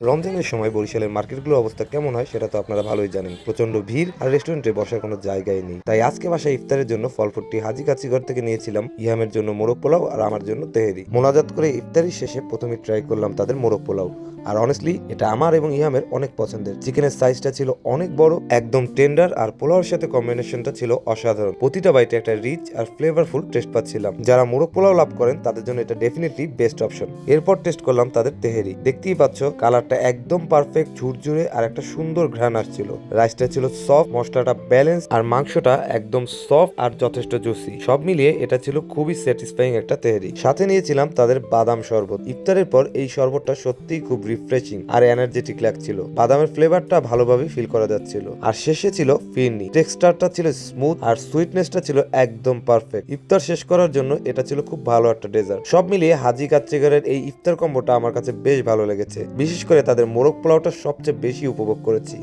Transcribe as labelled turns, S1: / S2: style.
S1: রমজানের সময় বরিশালের মার্কেটগুলোর অবস্থা কেমন হয় সেটা তো আপনারা ভালোই জানেন। প্রচন্ড ভিড় আর রেস্টুরেন্টে বসার কোনো জায়গাই নেই। তাই আজকে বাসায় ইফতারের জন্য ফলফুটটি হাজি কাচ্চিঘর থেকে নিয়েছিলাম ইহামের জন্য মোরগ পোলাও আর আমার জন্য তেহেরি। মোনাজাত করে ইফতারির শেষে প্রথমে ট্রাই করলাম তাদের মোরগ পোলাও। আর অনেস্টলি এটা আমার এবং ইহামের অনেক পছন্দের। চিকেনের সাইজটা ছিল অনেক বড়, একদম টেন্ডার, আর পোলাওর সাথে কম্বিনেশনটা ছিল অসাধারণ। প্রতিটা বাইটে একটা রিচ আর ফ্লেভারফুল টেস্ট পাচ্ছিলাম। যারা মোরগ পোলাও লাভ করেন তাদের জন্য এটা ডেফিনেটলি বেস্ট অপশন। এরপর টেস্ট করলাম তাদের তেহেরি। দেখতেই পাচ্ছ কালারটা একদম পারফেক্ট, ঝুরঝুরে আর একটা সুন্দর ঘ্রাণ আসছিল। রাইসটা ছিল সফট, মশলাটা ব্যালেন্স আর মাংসটা একদম সফট আর যথেষ্ট জুসি। সব মিলিয়ে এটা ছিল খুবই স্যাটিসফাইং একটা তেহেরি। সাথে নিয়েছিলাম তাদের বাদাম শরবত। ইফতারের পর এই শরবতটা সত্যিই খুব রিফ্রেশিং আর এনার্জেটিক লাগছিল। বাদামের ফ্লেভারটা ভালোভাবে ফিল করা যাচ্ছিল। আর শেষে ছিল ফিরনি। টেক্সচারটা ছিল স্মুথ আর সুইটনেসটা ছিল একদম পারফেক্ট। ইফতার শেষ করার জন্য এটা ছিল খুব ভালো একটা ডেজার্ট। সব মিলিয়ে হাজি কাচ্চিঘরের এই ইফতার কম্বোটা আমার কাছে বেশ ভালো লেগেছে। বিশেষ করে তাদের মোরগ পোলাওটা সবচেয়ে বেশি উপভোগ করেছি।